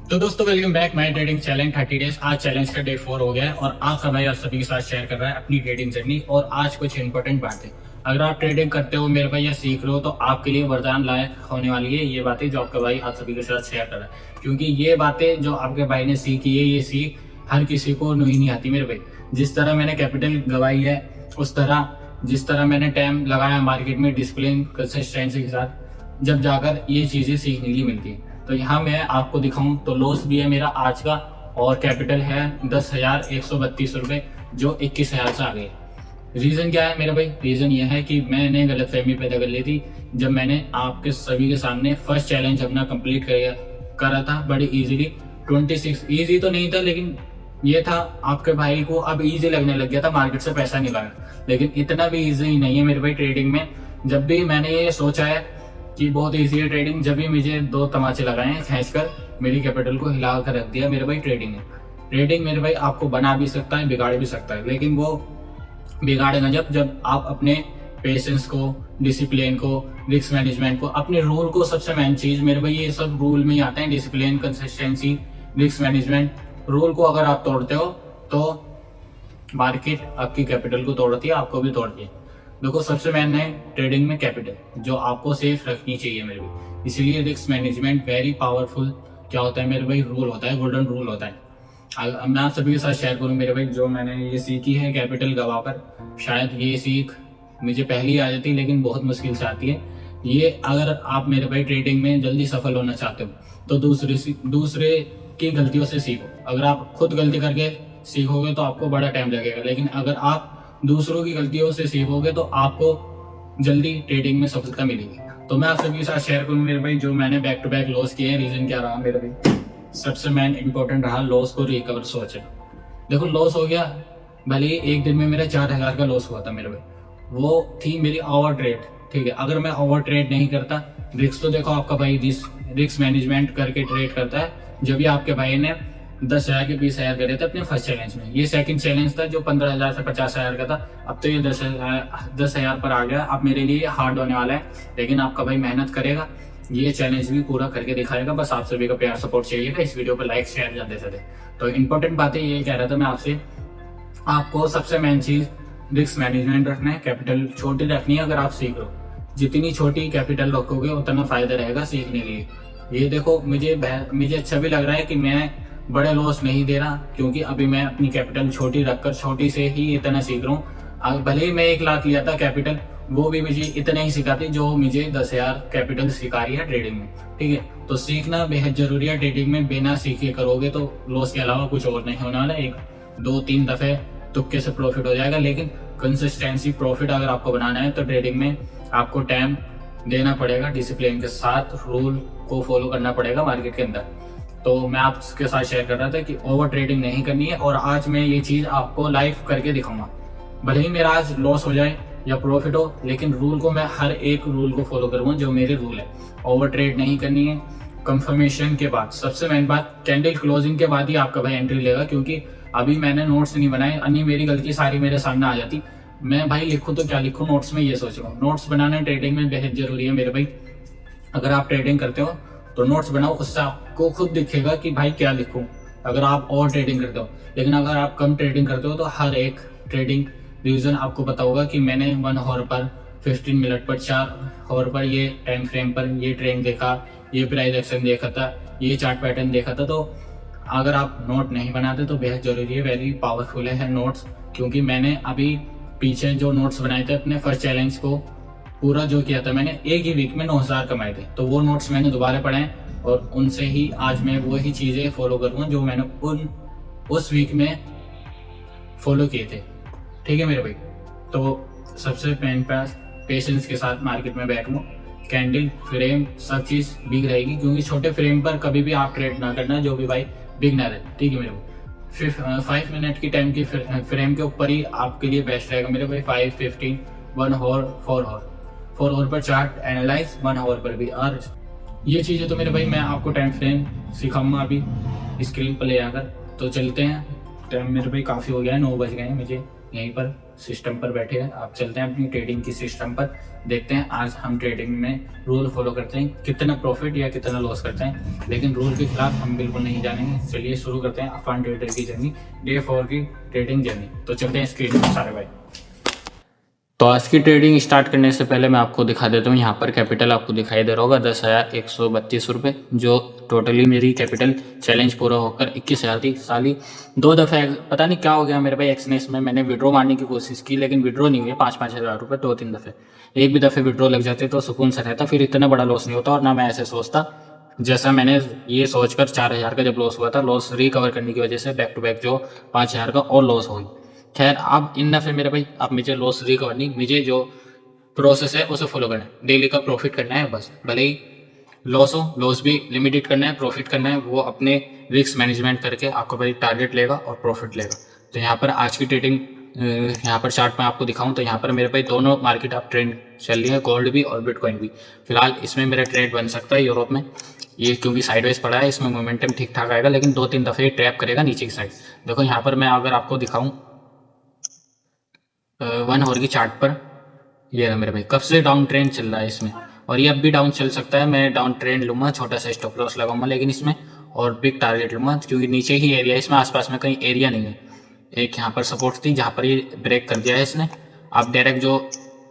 तो दोस्तों welcome back my trading challenge 30 days. आज चैलेंज का डे 4 हो गया है और आज का भाई आप सभी के साथ शेयर कर रहा है अपनी ट्रेडिंग जर्नी। और आज कुछ इंपॉर्टेंट बातें, अगर आप ट्रेडिंग करते हो मेरे भाई या सीख रहे हो तो आपके लिए वरदान लायक होने वाली है ये बातें जो आपका भाई आप सभी के साथ शेयर कर रहा है। क्योंकि ये बातें जो आपके भाई ने सीखी है ये सीख हर किसी को नहीं आती मेरे भाई। जिस तरह मैंने कैपिटल गवाई है उस तरह जिस तरह मैंने टाइम लगाया मार्केट में डिसिप्लिन कंसिस्टेंसी के साथ, जब जाकर ये चीजें सीखने के लिए मिलती है। तो यहाँ मैं आपको दिखाऊं तो लॉस भी है मेरा आज का और कैपिटल है 10,132 रुपए जो 21,000 से आ गए। रीजन क्या है मेरा भाई? रीजन यह है कि मैंने गलतफहमी पैदा कर ली थी जब मैंने आपके सभी के सामने फर्स्ट चैलेंज अपना कंप्लीट करा था बड़ी इजीली। 26 इजी तो नहीं था लेकिन ये था आपके भाई को अब इजी लगने लग गया था मार्केट से पैसा निकालना। लेकिन इतना भी इजी नहीं है मेरे भाई ट्रेडिंग में। जब भी मैंने ये सोचा है कि बहुत इजी है ट्रेडिंग, जब भी मुझे 2 तमाचे लगाए हैं खींचकर मेरी कैपिटल को हिला कर रख दिया मेरे भाई ट्रेडिंग ने। ट्रेडिंग मेरे भाई आपको बना भी सकता है बिगाड़ भी सकता है, लेकिन वो बिगाड़ेगा जब आप अपने पेशेंस को, डिसिप्लिन को, रिस्क मैनेजमेंट को, अपने रूल को। सबसे मेन चीज मेरे भाई ये सब रूल में ही आते हैं, discipline, consistency, risk management. Rule को अगर आप तोड़ते हो तो मार्केट आपकी कैपिटल को तोड़ती है, आपको भी तोड़ती है। देखो सबसे मेन है ट्रेडिंग में कैपिटल जो आपको सेफ रखनी चाहिए मेरे भाई। इसीलिए रिस्क मैनेजमेंट वेरी पावरफुल क्या होता है मेरे भाई, रूल होता है, गोल्डन रूल होता है। मैं आप सभी के साथ शेयर करूं मेरे भाई जो मैंने ये सीखी है कैपिटल गवाकर। शायद ये सीख मुझे पहली आ जाती लेकिन बहुत मुश्किल से आती है ये। अगर आप मेरे भाई ट्रेडिंग में जल्दी सफल होना चाहते हो तो दूसरे की गलतियों से सीखो। अगर आप खुद गलती करके सीखोगे तो आपको बड़ा टाइम लगेगा, लेकिन अगर आप दूसरों की गलतियों से सीखोगे तो आपको जल्दी ट्रेडिंग में सफलता मिलेगी। तो मैं आप सभी के साथ शेयर करूं मेरे भाई जो मैंने बैक टू बैक लॉस किए हैं। रीजन क्या रहा मेरे भाई? सबसे मेन इंपॉर्टेंट रहा लॉस को रिकवर सोचना। देखो लॉस हो गया, भले ही एक दिन में मेरा 4,000 का लॉस हुआ था मेरे भाई, वो थी मेरी ओवर ट्रेड। ठीक है, अगर मैं ओवर ट्रेड नहीं करता, रिस्क तो देखो आपका भाई रिस्क मैनेजमेंट करके ट्रेड करता है। जब भी आपके भाई ने 10,000 के 20,000 करे थे अपने फर्स्ट चैलेंज में, ये सेकंड चैलेंज था जो 15,000 से 50,000 का था। अब तो ये 10,000 पर आ गया। अब मेरे लिए हार्ड होने वाला है, लेकिन आपका भाई मेहनत करेगा, ये चैलेंज भी पूरा करके दिखाएगा। बस आप सभी का प्यार सपोर्ट चाहिएगा। इस वीडियो पर लाइक शेयर ज्यादा से थे। तो इंपॉर्टेंट बातें ये कह रहा था मैं आपसे, आपको सबसे मेन चीज रिस्क मैनेजमेंट रखना है, कैपिटल छोटी रखनी है। अगर आप सीख लो, जितनी छोटी कैपिटल रखोगे उतना फायदा रहेगा सीखने के लिए। ये देखो मुझे अच्छा भी लग रहा है कि मैं बड़े लॉस नहीं दे रहा, क्योंकि अभी मैं अपनी कैपिटल छोटी रखकर छोटी से ही इतना सीख रहा हूँ। भले ही मैं 1 लाख लिया था कैपिटल, वो भी मुझे इतना ही सिखाती जो मुझे 10,000 कैपिटल सिखा रही है ट्रेडिंग में। ठीक है, तो सीखना बेहद जरूरी है ट्रेडिंग में। बिना सीखे करोगे तो लॉस के अलावा कुछ और नहीं होने वाला। 1-2-3 दफे तुक्के से प्रॉफिट हो जाएगा, लेकिन कंसिस्टेंसी प्रॉफिट अगर आपको बनाना है तो ट्रेडिंग में आपको टाइम देना पड़ेगा, डिसिप्लिन के साथ रूल को फॉलो करना पड़ेगा मार्केट के अंदर। तो मैं आपके साथ शेयर कर रहा था कि ओवर ट्रेडिंग नहीं करनी है, और आज मैं ये चीज आपको लाइव करके दिखाऊंगा। भले ही मेरा आज लॉस हो जाए या प्रॉफिट हो, लेकिन रूल को मैं हर एक रूल को फॉलो करूंगा जो मेरे रूल है। ओवर ट्रेड नहीं करनी है। कंफर्मेशन के बाद सबसे मेन बात, कैंडल क्लोजिंग के बाद ही आपका भाई एंट्री लेगा, क्योंकि अभी मैंने नोट्स नहीं बनाए, अन्य मेरी गलती सारी मेरे सामने आ जाती। मैं भाई लिखूं तो क्या लिखूं, नोट्स में ये सोच रहा हूँ। नोट्स बनाना ट्रेडिंग में बेहद जरूरी है मेरे भाई। अगर आप ट्रेडिंग करते हो तो नोट्स बनाओ, उससे आपको खुद दिखेगा कि भाई क्या लिखूं अगर आप और ट्रेडिंग करते हो। लेकिन अगर आप कम ट्रेडिंग करते हो तो हर एक ट्रेडिंग रीजन आपको पता होगा कि मैंने 1 आवर पर, 15 मिनट पर, 4 आवर पर, ये टाइम फ्रेम पर ये ट्रेंड देखा, ये प्राइस एक्शन देखा था, ये चार्ट पैटर्न देखा था। तो अगर आप नोट नहीं बनाते तो बेहद जरूरी है, वेरी पावरफुल है नोट्स। क्योंकि मैंने अभी पीछे जो नोट्स बनाए थे अपने फर्स्ट चैलेंज को पूरा जो किया था मैंने, एक ही वीक में 9,000 कमाए थे। तो वो नोट्स मैंने दोबारा पढ़े हैं और उनसे ही आज मैं वही चीजें फॉलो करूंगा जो मैंने उस वीक में फॉलो किए थे। ठीक है मेरे भाई, तो सबसे मेन पास पेशेंस के साथ मार्केट में बैठूंगा। कैंडल फ्रेम सब चीज बिग रहेगी, क्योंकि छोटे फ्रेम पर कभी भी आप ट्रेड ना करना जो भी भाई बिगनर है। ठीक है मेरे भाई, 5 मिनट की टाइम की फ्रेम के ऊपर ही आपके लिए बेस्ट रहेगा मेरे भाई। 5, 15, 1 आवर, 4 आवर पर चार्ट एनालाइज, 1 आवर पर भी। और ये चीजें तो मेरे भाई मैं आपको टाइम फ्रेम सिखाऊंगा अभी स्क्रीन पर ले आकर। तो चलते हैं, टाइम मेरे भाई काफी हो गया है, 9 बज गए हैं, मुझे यहीं पर सिस्टम पर बैठे हैं। आप चलते हैं अपनी ट्रेडिंग की सिस्टम पर, देखते हैं आज हम ट्रेडिंग में रूल फॉलो करते हैं, कितना प्रॉफिट या कितना लॉस करते हैं, लेकिन रूल के खिलाफ हम बिल्कुल नहीं जानेंगे। चलिए शुरू करते हैं फंड ट्रेडर की जर्नी, डे 4 की ट्रेडिंग जर्नी। तो चलते हैं स्क्रीन पर सारे भाई। तो आज की ट्रेडिंग स्टार्ट करने से पहले मैं आपको दिखा देता हूँ, यहाँ पर कैपिटल आपको दिखाई दे रहा होगा 10,132 जो टोटली मेरी कैपिटल चैलेंज पूरा होकर 21,000 थी। साली 2 दफ़े पता नहीं क्या हो गया मेरे भाई एक्सनेस में, मैंने विड्रॉ मारने की कोशिश की लेकिन विड्रॉ नहीं हुई। 5-5 हज़ार रुपये 2-3 दफ़े, एक भी दफ़े विड्रॉ लग जाते तो सुकून से रहता, फिर इतना बड़ा लॉस नहीं होता। और ना मैं ऐसे सोचता जैसा मैंने ये सोचकर 4,000 का जब लॉस हुआ था, लॉस रिकवर करने की वजह से बैक टू बैक जो 5,000 का और लॉस हुई। खैर अब इन दफ़े मेरे भाई अब मुझे लॉस रिकवर नहीं, मुझे जो प्रोसेस है उसे फॉलो करना है, डेली का प्रॉफिट करना है बस। भले ही लॉस हो, लॉस भी लिमिटेड करना है, प्रॉफिट करना है, वो अपने रिस्क मैनेजमेंट करके आपको भाई टारगेट लेगा और प्रॉफिट लेगा। तो यहाँ पर आज की ट्रेडिंग यहाँ पर चार्ट में आपको दिखाऊं तो यहाँ पर मेरे भाई दोनों मार्केट आप ट्रेंड चल रही है, गोल्ड भी और बिटकॉइन भी। फिलहाल इसमें मेरा ट्रेड बन सकता है यूरोप में, ये क्योंकि साइडवेज पड़ा है, इसमें मोमेंटम ठीक ठाक आएगा, लेकिन 2-3 दफ़े ट्रैप करेगा नीचे की साइड। देखो यहाँ पर मैं अगर आपको दिखाऊं 1 आवर की चार्ट पर, ये रहा मेरे भाई कब से डाउन ट्रेंड चल रहा है इसमें, और ये अब भी डाउन चल सकता है। मैं डाउन ट्रेंड लूँगा, छोटा सा स्टॉप लॉस लगाऊंगा लेकिन इसमें, और बिग टारगेट लूँगा क्योंकि नीचे ही एरिया है, इसमें आसपास में कहीं एरिया नहीं है। एक यहाँ पर सपोर्ट थी जहाँ पर ये ब्रेक कर दिया है इसने, अब डायरेक्ट जो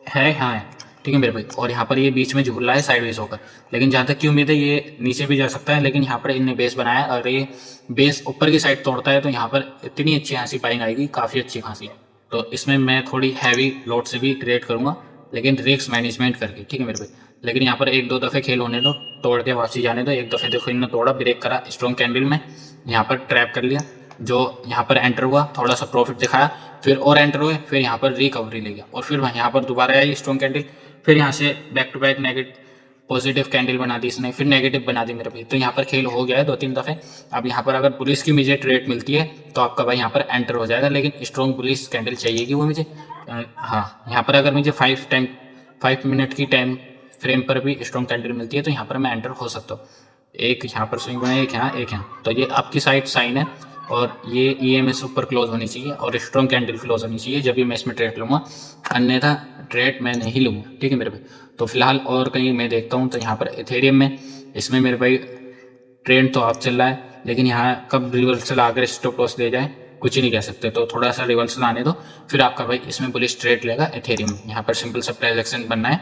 है हाँ है, ठीक है मेरे भाई। और यहाँ पर ये बीच में झूल रहा है साइडवेज होकर, लेकिन जहाँ तक की उम्मीद है ये नीचे भी जा सकता है, लेकिन यहाँ पर इनने बेस बनाया है, अगर ये बेस ऊपर की साइड तोड़ता है तो यहाँ पर इतनी अच्छी खासी बाइंग आएगी, काफ़ी अच्छी खासी। तो इसमें मैं थोड़ी हैवी लोड से भी ट्रेड करूँगा, लेकिन रिस्क मैनेजमेंट करके, ठीक है मेरे भाई। लेकिन यहाँ पर 1-2 दफ़े खेल होने दो, तोड़ के वापसी जाने दो। एक दफ़े देखो इन्होंने तोड़ा, ब्रेक करा स्ट्रॉन्ग कैंडल में, यहाँ पर ट्रैप कर लिया, जो यहाँ पर एंटर हुआ थोड़ा सा प्रॉफिट दिखाया, फिर और एंटर हुए, फिर यहाँ पर रिकवरी ले गया, और फिर यहाँ पर दोबारा आई स्ट्रॉन्ग कैंडल, फिर यहाँ से back to back negative positive candle बना दी इसने, फिर नेगेटिव बना दी मेरे भाई। तो यहाँ पर खेल हो गया है 2-3 दफ़े। अब यहाँ पर अगर पुलिस की मुझे ट्रेड मिलती है तो आपका भाई यहाँ पर एंटर हो जाएगा, लेकिन स्ट्रॉन्ग पुलिस कैंडल चाहिएगी वो मुझे। हाँ यहाँ पर अगर मुझे 5 मिनट की टाइम फ्रेम पर भी स्ट्रॉन्ग कैंडल मिलती है तो यहाँ पर मैं एंटर हो सकता हूँ। एक यहाँ पर स्विंग बना, एक यहाँ, तो ये आपकी साइड साइन है, और ये EMS ऊपर क्लोज होनी चाहिए और स्ट्रॉन्ग कैंडल क्लोज होनी चाहिए जब भी मैं इसमें ट्रेड लूँगा, अन्यथा ट्रेड मैं नहीं लूँगा, ठीक है मेरे भाई। तो फिलहाल और कहीं मैं देखता हूँ तो यहाँ पर इथेरियम में, इसमें मेरे भाई ट्रेंड तो आप चल रहा है, लेकिन यहाँ कब रिवर्सल आकर स्टॉप लॉस दे जाए कुछ ही नहीं कह सकते। तो थोड़ा सा रिवर्सल आने दो, फिर आपका भाई इसमें बुलिश ट्रेड लेगा इथेरियम। यहाँ पर सिंपल सा प्राइस एक्शन बनना है,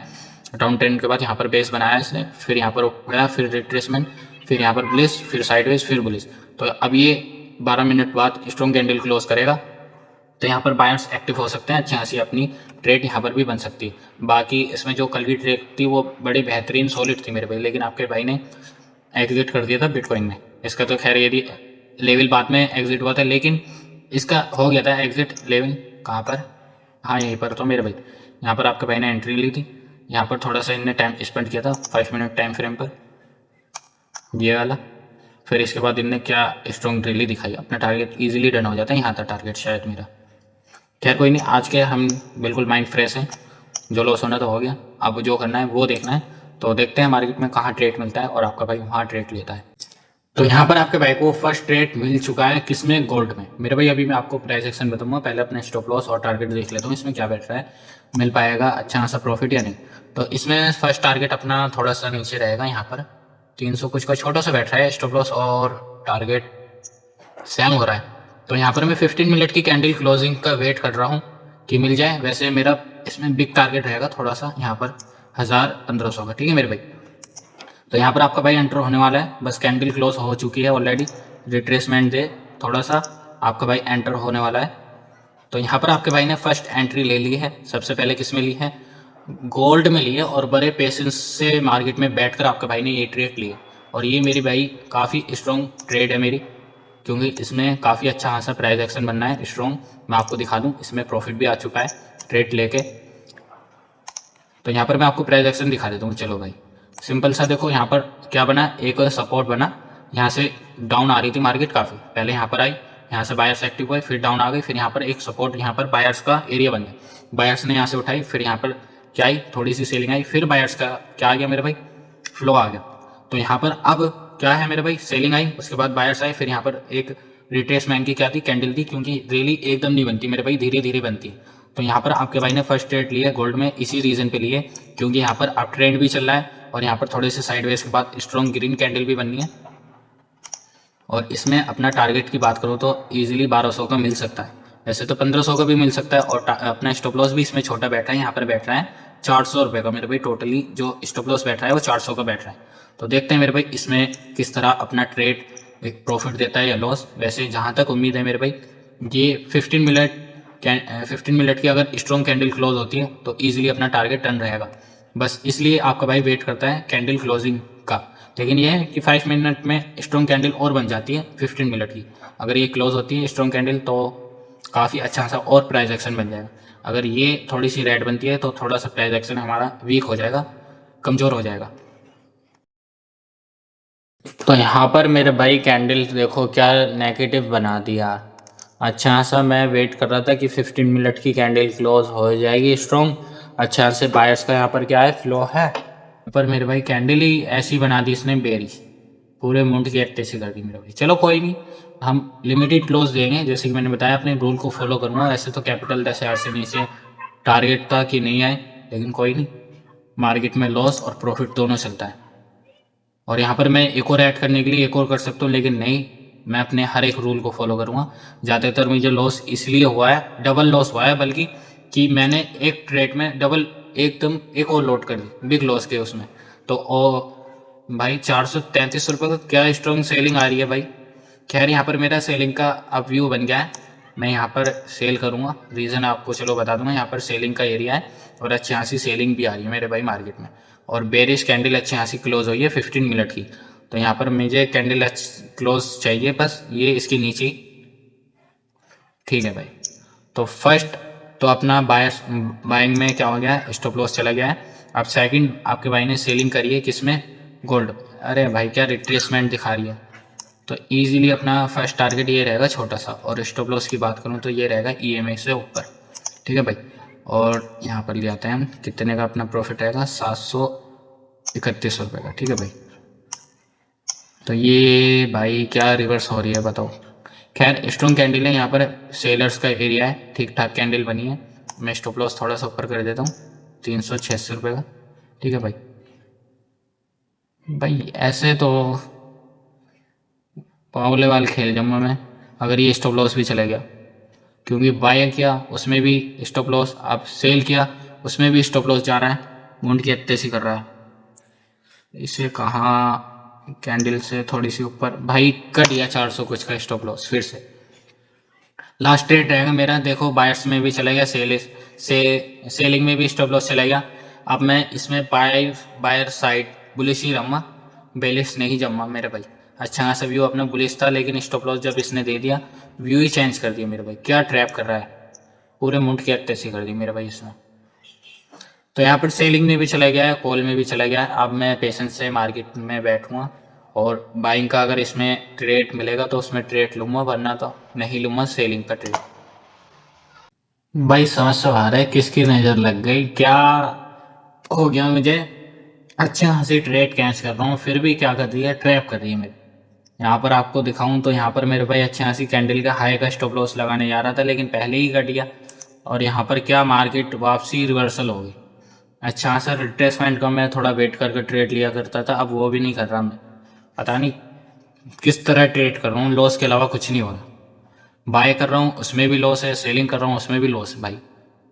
डाउन ट्रेंड के बाद यहाँ पर बेस बनाया इसने, फिर यहाँ पर गया, फिर रिट्रेसमेंट, फिर यहाँ पर बुलिश, फिर साइडवेज, फिर बुलिश। तो अब ये 12 मिनट बाद स्ट्रॉन्ग कैंडल क्लोज करेगा, तो यहाँ पर बायर्स एक्टिव हो सकते हैं, अच्छी खासी अपनी ट्रेड यहाँ पर भी बन सकती है। बाकी इसमें जो कल की ट्रेड थी वो बड़ी बेहतरीन सॉलिड थी मेरे भाई, लेकिन आपके भाई ने एग्जिट कर दिया था बिटकॉइन में। इसका तो खैर यदि लेवल बाद में एग्जिट हुआ था, लेकिन इसका हो गया था एग्जिट लेवल कहाँ पर, हाँ यहीं पर। तो मेरे भाई यहाँ पर आपके भाई ने एंट्री ली थी, यहाँ पर थोड़ा सा इनने टाइम स्पेंड किया था 5 मिनट टाइम फ्रेम पर, ये वाला। फिर इसके बाद इनने क्या स्ट्रॉन्ग ड्रिली दिखाई, अपना टारगेट इजीली डन हो जाता है, यहाँ था टारगेट शायद मेरा। खैर कोई नहीं, आज के हम बिल्कुल माइंड फ्रेश हैं, जो लॉस होना तो हो गया, अब जो करना है वो देखना है। तो देखते हैं मार्केट में कहाँ ट्रेड मिलता है और आपका भाई वहाँ ट्रेड लेता है। तो यहाँ पर आपके भाई को फर्स्ट ट्रेड मिल चुका है, किसमें, गोल्ड में। मेरे भाई अभी मैं आपको प्राइस एक्शन बताऊंगा, पहले अपने स्टॉप लॉस और टारगेट देख लेता हूँ, इसमें क्या बैठ रहा है, मिल पाएगा अच्छा खासा प्रॉफिट या नहीं। तो इसमें फर्स्ट टारगेट अपना थोड़ा सा नीचे रहेगा, यहाँ पर 300 कुछ का छोटा सा बैठ रहा है, स्टॉप लॉस और टारगेट सेम हो रहा है। तो यहाँ पर मैं 15 मिनट की कैंडल क्लोजिंग का वेट कर रहा हूँ कि मिल जाए। वैसे मेरा इसमें बिग टारगेट रहेगा थोड़ा सा, यहाँ पर 1000-1500 का, ठीक है मेरे भाई। तो यहाँ पर आपका भाई एंटर होने वाला है, बस कैंडल क्लोज हो चुकी है ऑलरेडी, रिट्रेसमेंट दे थोड़ा सा, आपका भाई एंटर होने वाला है। तो यहाँ पर आपके भाई ने फर्स्ट एंट्री ले ली है, सबसे पहले किस में ली है, गोल्ड में ली है, और बड़े पेशेंस से मार्केट में बैठकर आपके भाई ने ये ट्रेड ली है। और ये मेरी भाई काफ़ी स्ट्रॉन्ग ट्रेड है मेरी, क्योंकि इसमें काफ़ी अच्छा खासा प्राइस एक्शन बनना है स्ट्रॉन्ग। मैं आपको दिखा दूँ, इसमें प्रॉफिट भी आ चुका है ट्रेड लेके। तो यहाँ पर मैं आपको प्राइस एक्शन दिखा देता हूँ, चलो भाई सिंपल सा देखो, यहाँ पर क्या बना, एक सपोर्ट बना, यहाँ से डाउन आ रही थी मार्केट काफ़ी, पहले यहाँ पर आई, यहाँ से बायर्स एक्टिव हुए, फिर डाउन आ गई, फिर यहाँ पर एक सपोर्ट, यहाँ पर बायर्स का एरिया बन गया, बायर्स ने यहाँ से उठाई, फिर यहाँ पर क्या आई, थोड़ी सी सेलिंग आई, फिर बायर्स का क्या आ गया मेरे भाई, फ्लो आ गया। तो यहाँ पर अब क्या है मेरे भाई, सेलिंग आई, उसके बाद बायर्स आए, फिर यहाँ पर एक रिट्रेसमेंट की क्या थी, कैंडल थी, क्योंकि रैली एकदम नहीं बनती मेरे भाई, धीरे धीरे बनती है। तो यहाँ पर आपके भाई ने फर्स्ट ट्रेड लिया गोल्ड में, इसी रीजन पे लिए क्योंकि यहाँ पर अप ट्रेंड भी चल रहा है और यहाँ पर थोड़े से साइडवेज के बाद स्ट्रॉन्ग ग्रीन कैंडल भी बननी है। और इसमें अपना टारगेट की बात करूँ तो ईजिली 1200 का मिल सकता है, वैसे तो 1500 का भी मिल सकता है। और अपना स्टॉप लॉस भी इसमें छोटा बैठ रहा है, यहाँ पर बैठ रहा है 400 रुपये का मेरे भाई। टोटली जो स्टॉप लॉस बैठ रहा है वो 400 का बैठ रहा है। तो देखते हैं मेरे भाई इसमें किस तरह अपना ट्रेड एक प्रॉफिट देता है या लॉस। वैसे जहाँ तक उम्मीद है मेरे भाई, ये 15 मिनट की अगर स्ट्रॉन्ग कैंडल क्लोज होती है तो ईजिली अपना टारगेट टर्न रहेगा। बस इसलिए आपका भाई वेट करता है कैंडल क्लोजिंग का। लेकिन यह है कि 5 मिनट में स्ट्रॉन्ग कैंडल और बन जाती है 15 मिनट की। अगर ये क्लोज होती है स्ट्रॉन्ग कैंडल तो काफ़ी अच्छा सा और प्राइस एक्शन बन जाएगा। अगर ये थोड़ी सी रेड बनती है तो थोड़ा सा प्राइस एक्शन हमारा वीक हो जाएगा, कमज़ोर हो जाएगा। तो यहाँ पर मेरे भाई कैंडल देखो क्या नेगेटिव बना दिया। अच्छा सा मैं वेट कर रहा था कि 15 मिनट की कैंडल क्लोज हो जाएगी स्ट्रॉन्ग, अच्छा से बायर्स का यहाँ पर क्या है फ्लो है, पर मेरे भाई कैंडल ही ऐसी बना दी इसने बेरी, पूरे मुंड की एक्टे से कर दी मेरे भाई। चलो कोई नहीं, हम लिमिटेड क्लोज देंगे, जैसे कि मैंने बताया अपने रूल को फॉलो करूँगा। वैसे तो कैपिटल 10,000 से नीचे टारगेट था कि नहीं आए, लेकिन कोई नहीं, मार्केट में लॉस और प्रॉफिट दोनों चलता है। और यहाँ पर मैं एक और ऐड करने के लिए एक और कर सकता हूँ, लेकिन नहीं, मैं अपने हर एक रूल को फॉलो करूँगा। ज़्यादातर मुझे लॉस इसलिए हुआ है, डबल लॉस हुआ है बल्कि, कि मैंने एक ट्रेड में डबल एकदम एक और लोड कर दी, बिग लॉस के उसमें। तो भाई 433 रुपये का क्या स्ट्रॉन्ग सेलिंग आ रही है भाई। खैर यहाँ पर मेरा सेलिंग का अब व्यू बन गया है, मैं यहाँ पर सेल करूँगा। रीज़न आपको चलो बता दूंगा, यहाँ पर सेलिंग का एरिया है और अच्छी खासी सेलिंग भी आ रही है मेरे भाई मार्केट में। और बेरिश कैंडल अच्छी खासी क्लोज हुई है 15 मिनट की। तो यहाँ पर मुझे कैंडल क्लोज चाहिए बस ये इसके नीचे, ठीक है भाई। तो फर्स्ट तो अपना बाइंग में क्या हो गया है, स्टॉप लॉस चला गया है। अब सेकंड आपके भाई ने सेलिंग करी है किसमें, गोल्ड। अरे भाई क्या रिट्रेसमेंट दिखा रही है। तो इजीली अपना फर्स्ट टारगेट ये रहेगा छोटा सा, और स्टॉप लॉस की बात करूँ तो ये रहेगा EMA से ऊपर, ठीक है भाई। और यहाँ पर ले आते हैं हम, कितने का अपना प्रॉफिट रहेगा, 731 रुपये का, ठीक है भाई। तो ये भाई क्या रिवर्स हो रही है बताओ। खैर स्ट्रॉन्ग कैंडल है, यहाँ पर सेलर्स का एरिया है, ठीक ठाक कैंडल बनी है। मैं स्टॉप लॉस थोड़ा सा ऊपर कर देता हूँ, 386 रुपये का, ठीक है भाई। भाई ऐसे तो पावले वाल खेल जाऊँगा मैं अगर ये स्टॉप लॉस भी चला गया, क्योंकि बाय किया उसमें भी स्टॉप लॉस, अब सेल किया उसमें भी स्टॉप लॉस जा रहा है, मुंड की हत्ते सी कर रहा है। इसे कहाँ कैंडल से थोड़ी सी ऊपर भाई कट गया 400 कुछ का स्टॉप लॉस फिर से। लास्ट ट्रेड रहेगा मेरा, देखो बायर्स में भी चला गया, सेलिंग में भी स्टॉप लॉस चला गया। अब मैं इसमें बायर साइड बुलिश ही रहूँगा, बेलिश नहीं जमा मेरे भाई। अच्छा खासा व्यू अपना बुलिश था, लेकिन स्टॉप लॉस जब इसने दे दिया व्यू ही चेंज कर दिया मेरे भाई। क्या ट्रैप कर रहा है, पूरे मुंड की हत्ते सी कर दी मेरे भाई इसमें। तो यहाँ पर सेलिंग में भी चला गया है, कॉल में भी चला गया है। अब मैं पेशेंस से मार्केट में बैठूंगा और बाइंग का अगर इसमें ट्रेड मिलेगा तो उसमें ट्रेड लूँगा, वरना तो नहीं लूँगा सेलिंग का ट्रेड। भाई समझ तो आ रहा है किसकी नज़र लग गई, क्या हो गया मुझे। अच्छा हंसी ट्रेड कैच कर रहा हूँ, फिर भी क्या कर रही है, ट्रैप कर रही है मेरे। यहाँ पर आपको दिखाऊं तो यहाँ पर मेरे भाई अच्छी खासी कैंडल का हाई का स्टॉप लॉस लगाने जा रहा था, लेकिन पहले ही कट गया। और यहाँ पर क्या मार्केट वापसी रिवर्सल हो गई। अच्छा सर, रिट्रेसमेंट का मैं थोड़ा वेट करके ट्रेड लिया करता था, अब वो भी नहीं कर रहा मैं। पता नहीं किस तरह ट्रेड कर रहा हूँ, लॉस के अलावा कुछ नहीं हो रहा। बाय कर रहा हूँ उसमें भी लॉस है, सेलिंग कर रहा हूँ उसमें भी लॉस है भाई।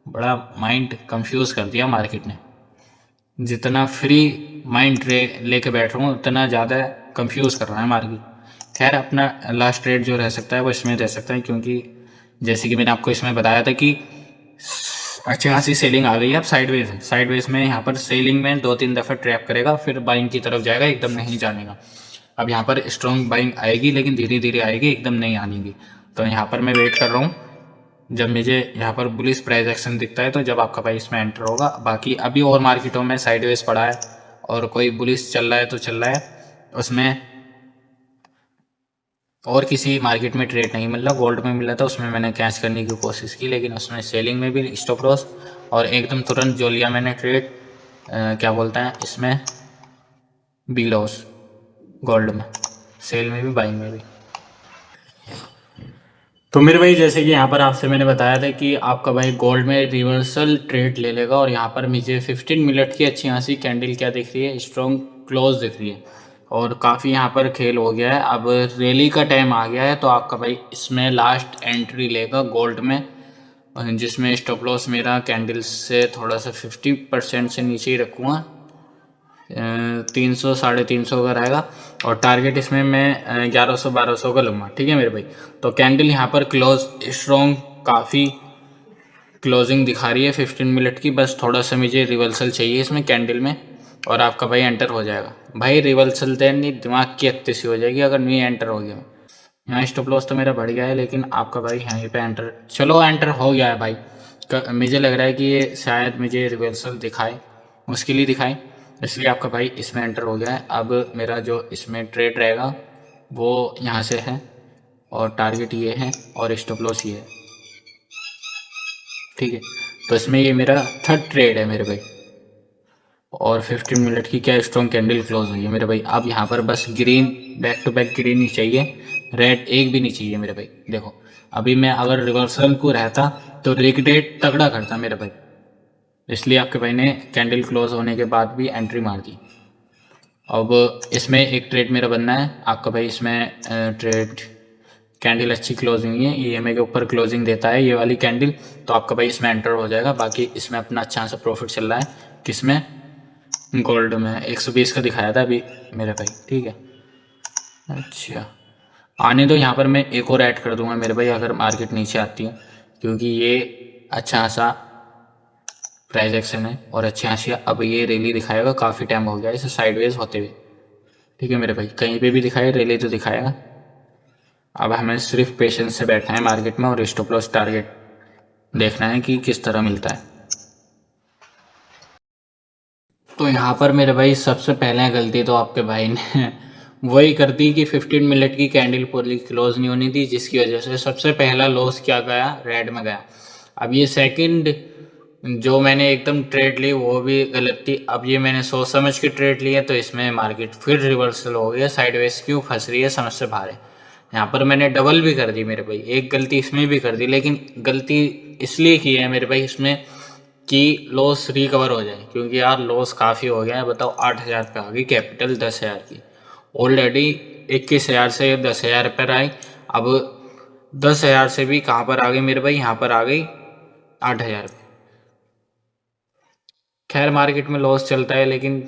बड़ा माइंड कंफ्यूज कर दिया मार्केट ने। जितना फ्री माइंड लेके बैठ रहा हूँ उतना ज़्यादा कंफ्यूज कर रहा है मार्केट। खैर अपना लास्ट ट्रेड जो रह सकता है वो इसमें रह सकता है, क्योंकि जैसे कि मैंने आपको इसमें बताया था कि अच्छी खासी सेलिंग आ गई है। अब साइडवेज में यहाँ पर सेलिंग में 2-3 दफ़ा ट्रैप करेगा, फिर बाइंग की तरफ जाएगा, एकदम नहीं जानेगा। अब यहाँ पर स्ट्रॉन्ग बाइंग आएगी, लेकिन धीरे धीरे आएगी, एकदम नहीं आनेगी। तो यहाँ पर मैं वेट कर रहा हूँ जब मुझे यहाँ पर बुलिश प्राइस एक्शन दिखता है, तो जब आपका भाई इसमें एंटर होगा। बाकी अभी और मार्केटों में साइडवेज पड़ा है और कोई बुलिश चल रहा है तो चल रहा है, उसमें और किसी मार्केट में ट्रेड नहीं मिल रहा। गोल्ड में मिला था, उसमें मैंने कैच करने की कोशिश की, लेकिन उसमें सेलिंग में भी स्टॉप लॉस, और एकदम तुरंत जो लिया मैंने ट्रेड क्या बोलते हैं इसमें, बी लॉस। गोल्ड में सेल में भी बाइंग में भी। तो मेरे भाई जैसे कि यहाँ पर आपसे मैंने बताया था कि आपका भाई गोल्ड में रिवर्सल ट्रेड ले लेगा, और यहाँ पर मुझे 15 मिनट की अच्छी खासी कैंडल क्या दिख रही है, स्ट्रॉन्ग क्लोज दिख रही है, और काफ़ी यहाँ पर खेल हो गया है। अब रैली का टाइम आ गया है, तो आपका भाई इसमें लास्ट एंट्री लेगा गोल्ड में, जिसमें स्टॉप लॉस मेरा कैंडल से थोड़ा सा 50% से नीचे ही रखूँगा, 300 350 का रहेगा, और टारगेट इसमें मैं 1100 1200 का लूँगा। ठीक है मेरे भाई। तो कैंडल यहाँ पर क्लोज स्ट्रॉन्ग काफ़ी क्लोजिंग दिखा रही है 15 मिनट की, बस थोड़ा सा मुझे रिवर्सल चाहिए इसमें कैंडल में, और आपका भाई एंटर हो जाएगा। भाई रिवर्सल देन नहीं दिमाग की अत्ती सी हो जाएगी अगर नहीं एंटर हो गया। यहाँ स्टॉप लॉस तो मेरा बढ़ गया है, लेकिन आपका भाई यहीं पे एंटर, चलो एंटर हो गया है भाई। मुझे लग रहा है कि ये शायद मुझे रिवर्सल दिखाए, मुश्किल ही दिखाए, इसलिए आपका भाई इसमें एंटर हो गया है। अब मेरा जो इसमें ट्रेड रहेगा वो यहाँ से है, और टारगेट ये है, और स्टॉप लॉस ये है। ठीक है, तो इसमें ये मेरा थर्ड ट्रेड है मेरे भाई, और 15 मिनट की क्या स्ट्रॉन्ग कैंडल क्लोज हुई है मेरे भाई। अब यहाँ पर बस green, back to back green ही चाहिए, रेड एक भी नहीं चाहिए मेरे भाई। देखो अभी मैं अगर रिवर्सल को रहता तो लिक्विडेट तगड़ा करता मेरे भाई, इसलिए आपके भाई ने कैंडल क्लोज होने के बाद भी एंट्री मार दी। अब इसमें एक ट्रेड मेरा बनना है आपका भाई, इसमें ट्रेड कैंडल अच्छी क्लोजिंग हुई है, ईएमए के ऊपर क्लोजिंग देता है ये वाली कैंडल, तो आपका भाई इसमें एंटर हो जाएगा। बाकी इसमें अपना अच्छा खासा प्रॉफिट चल रहा है, किसमें, गोल्ड में 120 का दिखाया था अभी मेरे भाई। ठीक है, अच्छा आने दो, यहाँ पर मैं एक और ऐड कर दूंगा मेरे भाई अगर मार्केट नीचे आती है, क्योंकि ये अच्छा खासा प्राइस एक्शन है और अच्छी खासी अब ये रैली दिखाएगा, काफ़ी टाइम हो गया इसे साइडवेज होते हुए। ठीक है मेरे भाई, कहीं पे भी दिखाए रैली तो दिखाएगा। अब हमें सिर्फ पेशेंस से बैठना है मार्केट में, और स्टॉप लॉस टारगेट देखना है कि किस तरह मिलता है। तो यहाँ पर मेरे भाई सबसे पहले गलती तो आपके भाई ने वही कर दी कि 15 मिनट की कैंडल पूरी क्लोज नहीं होनी थी, जिसकी वजह से सबसे पहला लॉस क्या गया, रेड में गया। अब ये सेकंड जो मैंने एकदम ट्रेड ली वो भी गलत थी। अब ये मैंने सोच समझ के ट्रेड लिया, तो इसमें मार्केट फिर रिवर्सल हो गया, साइडवेज क्यों फंस रही है समझ से बाहर है। यहाँ पर मैंने डबल भी कर दी मेरे भाई, एक गलती इसमें भी कर दी, लेकिन गलती इसलिए की है मेरे भाई इसमें कि लॉस रिकवर हो जाए, क्योंकि यार लॉस काफ़ी हो गया है। बताओ 8,000 पे आ गई कैपिटल 10,000 की, ऑलरेडी 21,000 से 10,000 पर आई। अब 10,000 से भी कहाँ पर आ गई मेरे भाई, यहाँ पर आ गई 8,000 पे। खैर मार्केट में लॉस चलता है, लेकिन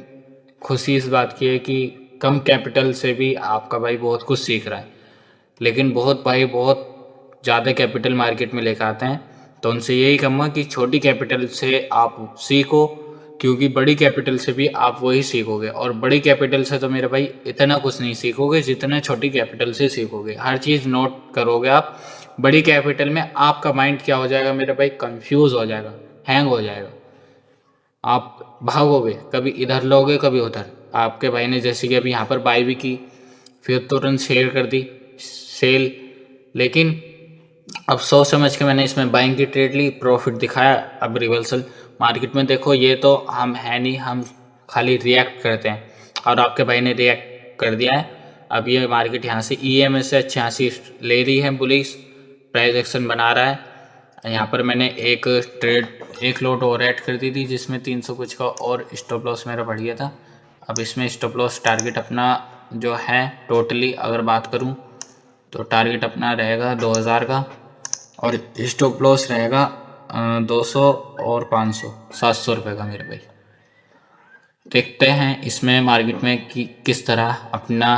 खुशी इस बात की है कि कम कैपिटल से भी आपका भाई बहुत कुछ सीख रहा है। लेकिन बहुत भाई बहुत ज़्यादा कैपिटल मार्केट में लेकर आते हैं, तो उनसे यही कहूँगा कि छोटी कैपिटल से आप सीखो, क्योंकि बड़ी कैपिटल से भी आप वही सीखोगे, और बड़ी कैपिटल से तो मेरे भाई इतना कुछ नहीं सीखोगे जितना छोटी कैपिटल से सीखोगे। हर चीज़ नोट करोगे आप। बड़ी कैपिटल में आपका माइंड क्या हो जाएगा मेरे भाई, कंफ्यूज हो जाएगा, हैंग हो जाएगा, आप भागोगे, कभी इधर लोगे कभी उधर। आपके भाई ने जैसे कि अभी यहाँ पर बाई भी की, फिर तुरंत शेयर कर दी सेल, लेकिन अब सोच समझ के मैंने इसमें बाइंग की ट्रेड ली, प्रॉफिट दिखाया। अब रिवर्सल मार्केट में देखो, ये तो हम है नहीं, हम खाली रिएक्ट करते हैं, और आपके भाई ने रिएक्ट कर दिया है। अब ये मार्केट यहाँ से ईएमए से अच्छी खासी ले रही है, बुलिश प्राइस एक्शन बना रहा है। यहाँ पर मैंने एक ट्रेड, एक लॉट और ऐड कर दी थी, जिसमें 300 कुछ का, और स्टॉप लॉस मेरा बढ़ गया था। अब इसमें स्टॉप लॉस टारगेट अपना जो है टोटली अगर बात करूँ तो टारगेट अपना रहेगा 2,000 का, और स्टॉप लॉस रहेगा 200 और 500 700 रुपये का मेरे भाई। देखते हैं इसमें मार्केट में कि किस तरह अपना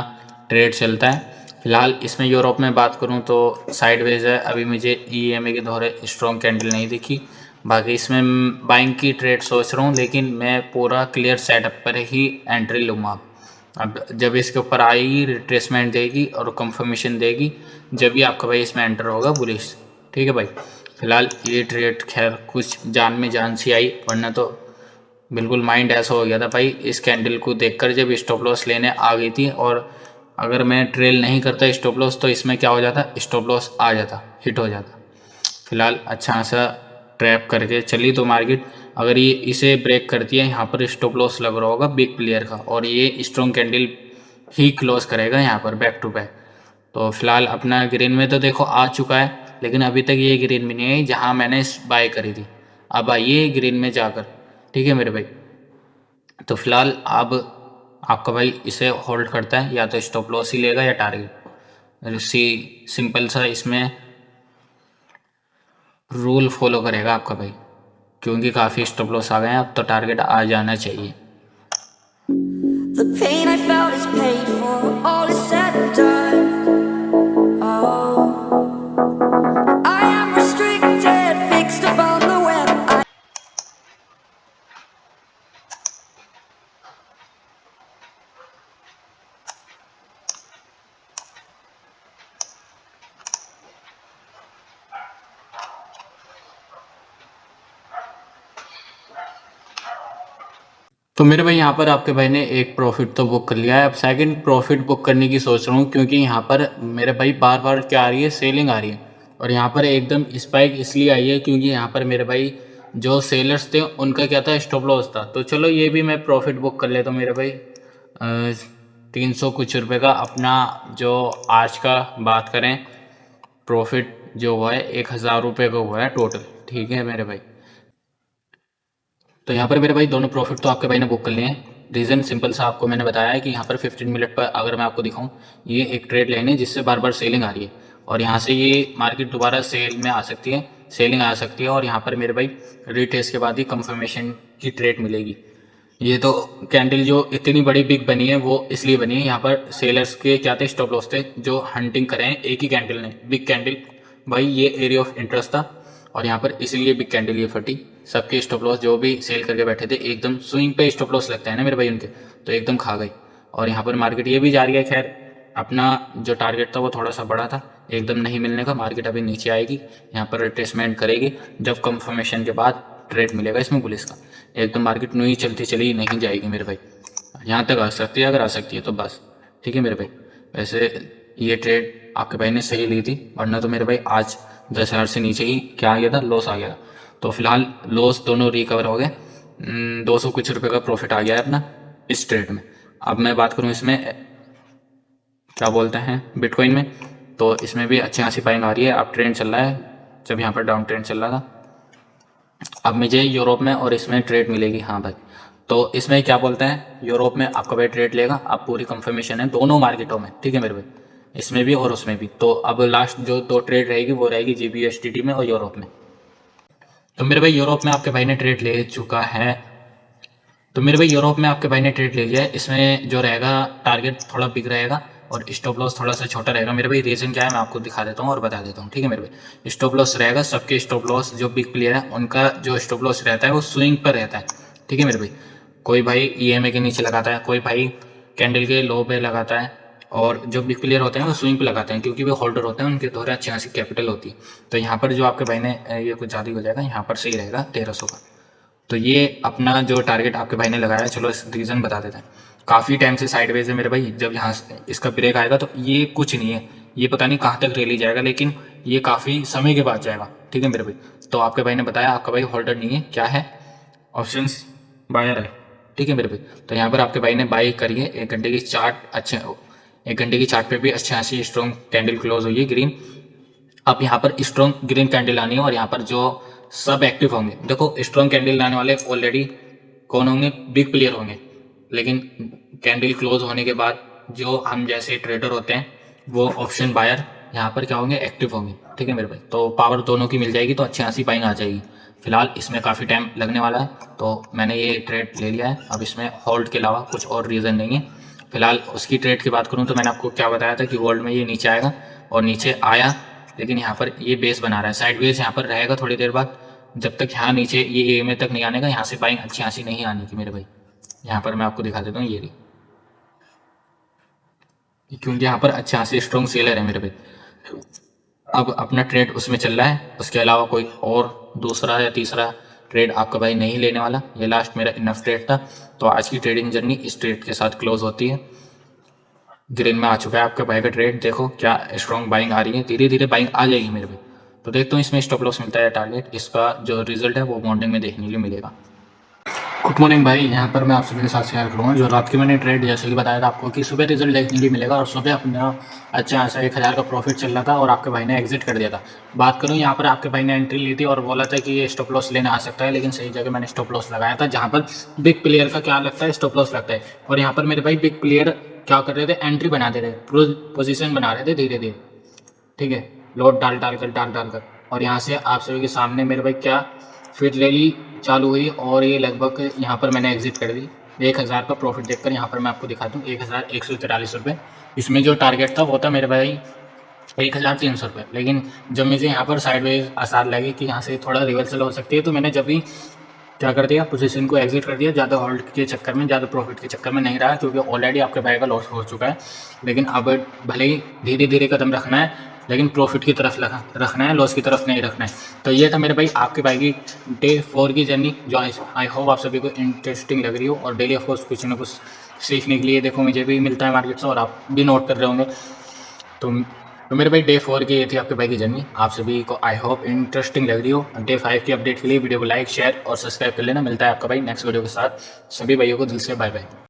ट्रेड चलता है। फिलहाल इसमें यूरोप में बात करूं तो साइडवेज है, अभी मुझे ईएमए के दौरे स्ट्रॉन्ग कैंडल नहीं दिखी। बाकी इसमें बाइंग की ट्रेड सोच रहा हूं, लेकिन मैं पूरा क्लियर सेटअप पर ही एंट्री लूँगा। अब जब इसके ऊपर आएगी, रिट्रेसमेंट देगी और कंफर्मेशन देगी, जब भी आपका भाई इसमें एंटर होगा बुलिश। ठीक है भाई, फिलहाल ये ट्रेड खैर कुछ जान में जान सी आई, वरना तो बिल्कुल माइंड ऐसा हो गया था भाई इस कैंडल को देखकर, जब स्टॉप लॉस लेने आ गई थी, और अगर मैं ट्रेल नहीं करता स्टॉप लॉस तो इसमें क्या हो जाता, स्टॉप लॉस आ जाता, हिट हो जाता। फिलहाल अच्छा खासा ट्रैप करके चली तो मार्केट, अगर ये इसे ब्रेक करती है, यहाँ पर स्टॉप लॉस लग रहा होगा बिग प्लेयर का, और ये स्ट्रॉन्ग कैंडल ही क्लोज करेगा यहाँ पर बैक टू बैक। तो फिलहाल अपना ग्रीन में तो देखो आ चुका है, लेकिन अभी तक ये ग्रीन में नहीं आई जहाँ मैंने बाय करी थी। अब आइए ग्रीन में जाकर, ठीक है मेरे भाई। तो फिलहाल अब आपका भाई इसे होल्ड करता है, या तो स्टॉप लॉस ही लेगा या टारगेट। सिंपल सा इसमें रूल फॉलो करेगा आपका भाई, क्योंकि काफ़ी स्टॉप लॉस आ गए हैं, अब तो टारगेट आ जाना चाहिए। The pain I felt is paid for, all is said and done. Oh, I am restricted, fixed upon the web. तो मेरे भाई यहाँ पर आपके भाई ने एक प्रॉफिट तो बुक कर लिया है, अब सेकंड प्रॉफिट बुक करने की सोच रहा हूँ, क्योंकि यहाँ पर मेरे भाई बार बार क्या आ रही है, सेलिंग आ रही है। और यहाँ पर एकदम स्पाइक इसलिए आई है क्योंकि यहाँ पर मेरे भाई जो सेलर्स थे उनका क्या था, स्टॉप लॉस था। तो चलो ये भी मैं प्रॉफिट बुक कर लेता हूँ मेरे भाई। 300 कुछ रुपये का अपना जो आज का बात करें प्रॉफिट जो हुआ है 1000 रुपये का हुआ है टोटल, ठीक है मेरे भाई। तो यहाँ पर मेरे भाई दोनों प्रॉफिट तो आपके भाई ने बुक कर लिए हैं। रीज़न सिंपल सा आपको मैंने बताया है कि यहाँ पर 15 मिनट पर अगर मैं आपको दिखाऊं, ये एक ट्रेड लाइन है जिससे बार बार सेलिंग आ रही है, और यहाँ से ये मार्केट दोबारा सेल में आ सकती है, सेलिंग आ सकती है, और यहाँ पर मेरे भाई रीटेस्ट के बाद ही कंफर्मेशन की ट्रेड मिलेगी। ये तो कैंडल जो इतनी बड़ी बिग बनी है वो इसलिए बनी है, यहाँ पर सेलर्स के क्या थे, स्टॉप लॉस थे, जो हंटिंग करें एक ही कैंडल ने, बिग कैंडल भाई ये एरिया ऑफ इंटरेस्ट था, और यहाँ पर इसलिए बिग कैंडल ये फटी। सबके स्टॉप लॉस जो भी सेल करके बैठे थे एकदम स्विंग पे स्टॉप लॉस लगता है ना मेरे भाई उनके, तो एकदम खा गई। और यहाँ पर मार्केट ये भी जा रही है, खैर अपना जो टारगेट था वो थोड़ा सा बड़ा था, एकदम नहीं मिलने का, मार्केट अभी नीचे आएगी, यहाँ पर रिट्रेसमेंट करेगी, जब कंफर्मेशन के बाद ट्रेड मिलेगा इसमें पुलिस का। एकदम मार्केट न्यू ही चलती चली नहीं जाएगी मेरे भाई, यहाँ तक आ सकती है, अगर आ सकती है तो बस, ठीक है मेरे भाई। वैसे ये ट्रेड आपके भाई ने सही ली थी, वरना तो मेरे भाई आज 10,000 से नीचे ही क्या आ गया था, लॉस आ गया था। तो फिलहाल लॉस दोनों रिकवर हो गए, 200 कुछ रुपये का प्रॉफिट आ गया है अपना इस ट्रेड में। अब मैं बात करूँ इसमें क्या बोलते हैं बिटकॉइन में, तो इसमें भी अच्छी खासी बाइंग आ रही है। अब ट्रेंड चल रहा है, जब यहाँ पर डाउन ट्रेंड चल रहा था, अब मुझे यूरोप में और इसमें ट्रेड मिलेगी। हाँ भाई, तो इसमें क्या बोलते हैं, यूरोप में आपका भाई ट्रेड लेगा, अब पूरी कंफर्मेशन है दोनों मार्केटों में, ठीक है मेरे भाई, इसमें भी और उसमें भी। तो अब लास्ट जो 2 ट्रेड रहेगी वो रहेगी GBP/USD में और यूरोप में। तो मेरे भाई यूरोप में आपके भाई ने ट्रेड ले चुका है, तो मेरे भाई यूरोप में आपके भाई ने ट्रेड ले लिया है। इसमें जो रहेगा टारगेट थोड़ा बिग रहेगा और स्टॉप लॉस थोड़ा सा छोटा रहेगा मेरे भाई। रीजन क्या है मैं आपको दिखा देता हूँ और बता देता हूँ, ठीक है मेरे भाई। स्टॉप लॉस रहेगा, सबके स्टॉप लॉस जो बिग प्लेयर है उनका जो स्टॉप लॉस रहता है वो स्विंग पर रहता है, ठीक है मेरे भाई। कोई भाई EMA के नीचे लगाता है, कोई भाई कैंडल के लो पे लगाता है, और जो बिग प्लेयर होते हैं वो स्विंग पे लगाते हैं, क्योंकि वो होल्डर होते हैं, उनके द्वारा अच्छी खासी कैपिटल होती है। तो यहाँ पर जो आपके भाई ने ये कुछ ज़्यादा हो जाएगा, यहाँ पर सही रहेगा 1300 का। तो ये अपना जो टारगेट आपके भाई ने लगाया है, चलो इस रीज़न बता देते हैं। काफ़ी टाइम से साइडवेज है मेरे भाई, जब यहाँ से इसका ब्रेक आएगा तो ये कुछ नहीं है, ये पता नहीं कहाँ तक रैली जाएगा, लेकिन ये काफ़ी समय के बाद जाएगा, ठीक है मेरे भाई। तो आपके भाई ने बताया आपका भाई होल्डर नहीं है, क्या है, ऑप्शंस बायर है, ठीक है मेरे भाई। तो यहाँ पर आपके भाई ने बाई करिए, 1 घंटे की चार्ट अच्छे, 1 घंटे की चार्ट पे भी अच्छी खासी स्ट्रॉन्ग कैंडल क्लोज हुई है ग्रीन। अब यहाँ पर स्ट्रॉन्ग ग्रीन कैंडल आनी है, और यहाँ पर जो सब एक्टिव होंगे, देखो स्ट्रॉन्ग कैंडल लाने वाले ऑलरेडी कौन होंगे, बिग प्लेयर होंगे, लेकिन कैंडल क्लोज होने के बाद जो हम जैसे ट्रेडर होते हैं वो ऑप्शन बायर यहाँ पर क्या होंगे, एक्टिव होंगे, ठीक है मेरे भाई। तो पावर दोनों की मिल जाएगी, तो अच्छी खासी बाइंग आ जाएगी। फिलहाल इसमें काफ़ी टाइम लगने वाला है, तो मैंने ये ट्रेड ले लिया है। अब इसमें होल्ड के अलावा कुछ और रीज़न नहीं है। फिलहाल उसकी ट्रेड की बात करूँ तो मैंने आपको क्या बताया था कि गोल्ड में ये नीचे आएगा, और नीचे आया, लेकिन यहाँ पर ये बेस बना रहा है, साइड बेस यहाँ पर रहेगा थोड़ी देर बाद, जब तक यहाँ नीचे ये EMA तक नहीं आने का, यहाँ से बाइंग अच्छी खासी नहीं आने की मेरे भाई। यहाँ पर मैं आपको दिखा देता हूँ, ये रही, क्योंकि यहाँ पर अच्छा खासी स्ट्रॉन्ग सेलर है मेरे भाई। अब अपना ट्रेड उसमें चल रहा है, उसके अलावा कोई और दूसरा या तीसरा ट्रेड आपका भाई नहीं लेने वाला। ये लास्ट मेरा इनफ ट्रेड था, तो आज की ट्रेडिंग जर्नी इस ट्रेड के साथ क्लोज होती है। ग्रीन में आ चुका है आपके भाई का ट्रेड, देखो क्या स्ट्रॉन्ग बाइंग आ रही है, धीरे धीरे बाइंग आ जाएगी मेरे भाई। तो देखता हूँ इसमें स्टॉप लॉस मिलता है टारगेट, इसका जो रिजल्ट है वो मॉर्निंग में देखने के लिए मिलेगा। गुड मॉर्निंग भाई। यहाँ पर मैं आप सभी के साथ शेयर करूँगा जो रात की मैंने ट्रेड, जैसे कि बताया था आपको कि सुबह रिजल्ट देखने के मिलेगा, और सुबह अपना अच्छा खासा 1000 का प्रॉफिट चल रहा था और आपके भाई ने एग्जिट कर दिया था। बात करूँ यहाँ पर, आपके भाई ने एंट्री ली थी और बोला था कि ये स्टॉप लॉस लेने आ सकता है, लेकिन सही जगह मैंने स्टॉप लॉस लगाया था, जहाँ पर बिग प्लेयर का क्या लगता है, स्टॉप लॉस लगता है। और यहाँ पर मेरे भाई बिग प्लेयर क्या कर रहे थे, एंट्री बना दे रहे, पोजिशन बना रहे थे धीरे धीरे, ठीक है, लोड डाल डाल कर। और यहाँ से आप सभी के सामने मेरे भाई क्या फिर रैली चालू हुई, और ये लगभग यहाँ पर मैंने एग्जिट कर दी 1000 का प्रॉफिट देखकर। यहाँ पर मैं आपको दिखा दूँ 1143 रुपये। इसमें जो टारगेट था वो था मेरे भाई 1300 रुपये, लेकिन जब मुझे यहाँ पर साइडवेज आसार लगी कि यहाँ से थोड़ा रिवर्सल हो सकती है, तो मैंने जब भी क्या कर दिया, पोजीशन को एग्जिट कर दिया। ज़्यादा होल्ड के चक्कर में, ज़्यादा प्रॉफिट के चक्कर में नहीं रहा, क्योंकि ऑलरेडी आपके भाई का लॉस हो चुका है। लेकिन अब भले ही धीरे धीरे कदम रखना है, लेकिन प्रॉफिट की तरफ रखना है, लॉस की तरफ नहीं रखना है। तो ये था मेरे भाई आपके भाई की डे 4 की जर्नी, जो आई होप आप सभी को इंटरेस्टिंग लग रही हो। और डेली ऑफकोर्स कुछ ना कुछ सीखने के लिए देखो मुझे भी मिलता है मार्केट से, और आप भी नोट कर रहे होंगे। तो मेरे भाई डे 4 की ये थी आपके भाई की जर्नी। आप सभी को आई होप इंटरेस्टिंग लग रही हो। डे 5 की अपडेट के लिए वीडियो को लाइक, शेयर और सब्सक्राइब कर लेना। मिलता है आपका भाई नेक्स्ट वीडियो के साथ। सभी भाइयों को दिल से बाय बाय।